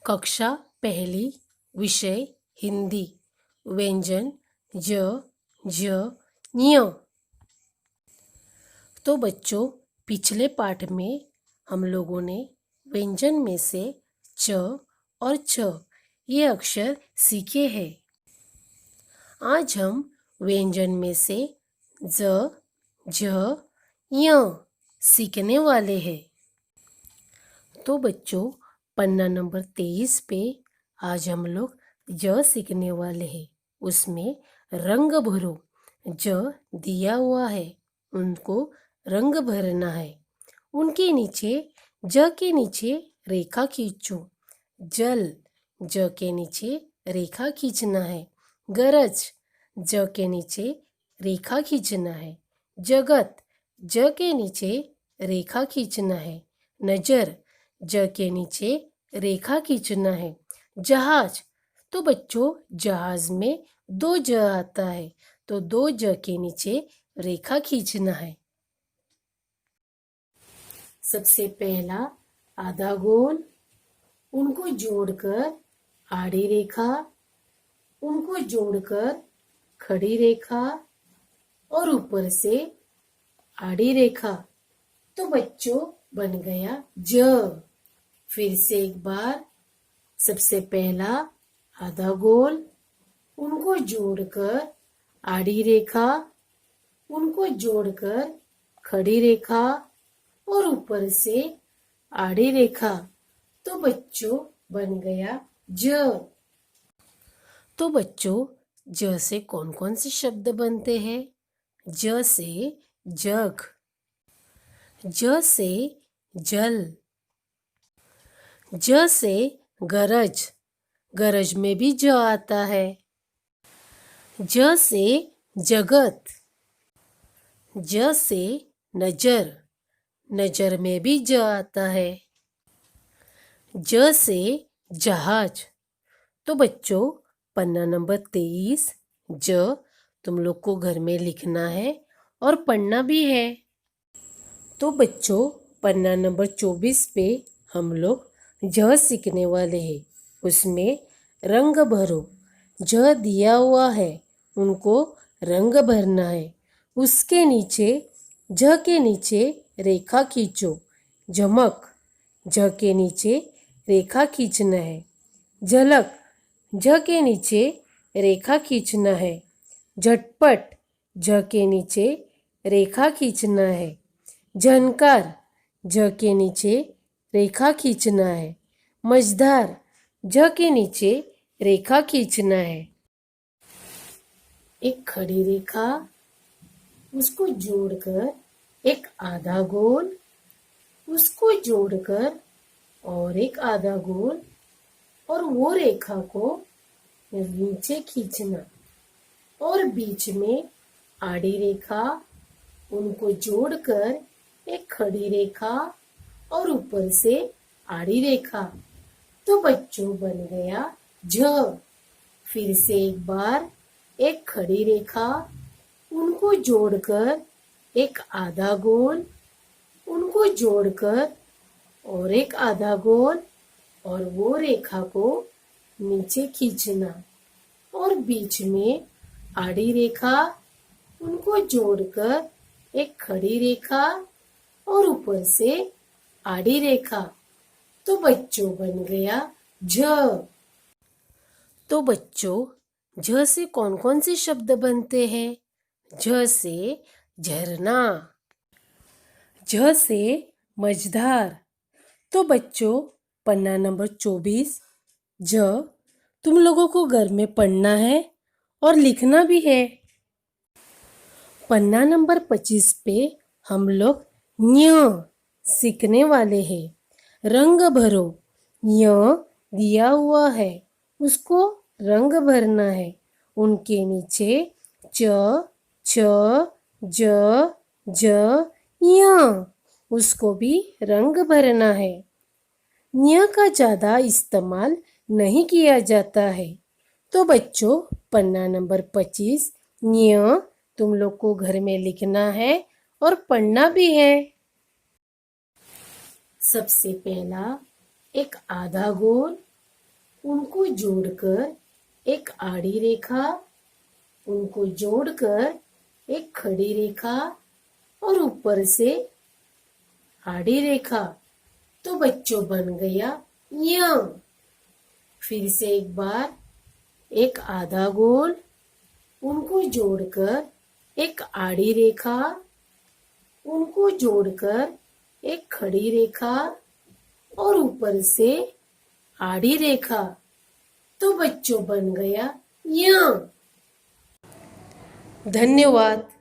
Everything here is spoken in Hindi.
कक्षा पहली, विषय हिंदी। व्यंजन ज, झ, ञ। तो बच्चों, पिछले पाठ में हम लोगों ने व्यंजन में से च और छ ये अक्षर सीखे हैं। आज हम व्यंजन में से ज, झ, ञ सीखने वाले हैं। तो बच्चों, पन्ना नंबर 23 पे आज हम लोग ज सीखने वाले हैं। उसमें रंग भरो, ज दिया हुआ है, उनको रंग भरना है। उनके नीचे ज के नीचे रेखा खींचो। जल, ज के नीचे रेखा खींचना है। गरज, ज के नीचे रेखा खींचना है। जगत, ज के नीचे रेखा खींचना है। नजर, ज के नीचे रेखा खींचना है। जहाज, तो बच्चों जहाज में 2 ज आता है, तो 2 ज के नीचे रेखा खींचना है। सबसे पहला आधा गोल, उनको जोड़कर आड़ी रेखा, उनको जोड़कर खड़ी रेखा और ऊपर से आड़ी रेखा। तो बच्चों बन गया ज। फिर से एक बार, सबसे पहला आधा गोल, उनको जोड़कर आड़ी रेखा, उनको जोड़कर खड़ी रेखा और ऊपर से आड़ी रेखा। तो बच्चों बन गया ज। तो बच्चों, ज से कौन कौन से शब्द बनते हैं? ज से जग, ज से जल, ज से गरज, गरज में भी ज आता है। ज से जगत, ज से नजर, नजर में भी ज आता है। ज से जहाज। तो बच्चों, पन्ना नंबर 23 ज तुम लोग को घर में लिखना है और पढ़ना भी है। तो बच्चों, पन्ना नंबर 24 पे हम लोग ज सीखने वाले हैं। उसमें रंग भरो, ज दिया हुआ है, उनको रंग भरना है। उसके नीचे ज के नीचे रेखा खींचो। झमक, ज के नीचे रेखा खींचना है। झलक, ज के नीचे रेखा खींचना है। झटपट, ज के नीचे रेखा खींचना है। झनकार, ज के नीचे रेखा खींचना है। मझधार, ज के नीचे रेखा खींचना है। एक खड़ी रेखा, उसको जोड़कर एक आधा गोल, उसको जोड़कर और एक आधा गोल और वो रेखा को नीचे खींचना और बीच में आड़ी रेखा, उनको जोड़कर एक खड़ी रेखा और ऊपर से आड़ी रेखा। तो बच्चों बन गया झ। फिर से एक बार, एक खड़ी रेखा, उनको जोड़कर एक आधा गोल, उनको जोड़कर और एक आधा गोल और वो रेखा को नीचे खींचना और बीच में आड़ी रेखा, उनको जोड़कर एक खड़ी रेखा और ऊपर से आड़ी रेखा। तो बच्चों बन गया झ। तो बच्चों, झ से कौन कौन से शब्द बनते हैं? झ से झरना, झ से मझधार। तो बच्चों, पन्ना नंबर 24 झ तुम लोगों को घर में पढ़ना है और लिखना भी है। पन्ना नंबर 25 पे हम लोग ञ सीखने वाले हैं। रंग भरो, ञ दिया हुआ है, उसको रंग भरना है। उनके नीचे च, छ, ज, ज, ञ, उसको भी रंग भरना है। ञ का ज़्यादा इस्तेमाल नहीं किया जाता है। तो बच्चों, पन्ना नंबर 25 ञ तुम लोग को घर में लिखना है और पढ़ना भी है। सबसे पहला एक आधा गोल, उनको जोड़कर एक आड़ी रेखा, उनको जोड़कर एक खड़ी रेखा और ऊपर से आड़ी रेखा, तो बच्चों बन गया य। फिर से एक बार, एक आधा गोल, उनको जोड़कर एक आड़ी रेखा, उनको जोड़कर एक खड़ी रेखा और ऊपर से आड़ी रेखा, तो बच्चों बन गया य। धन्यवाद।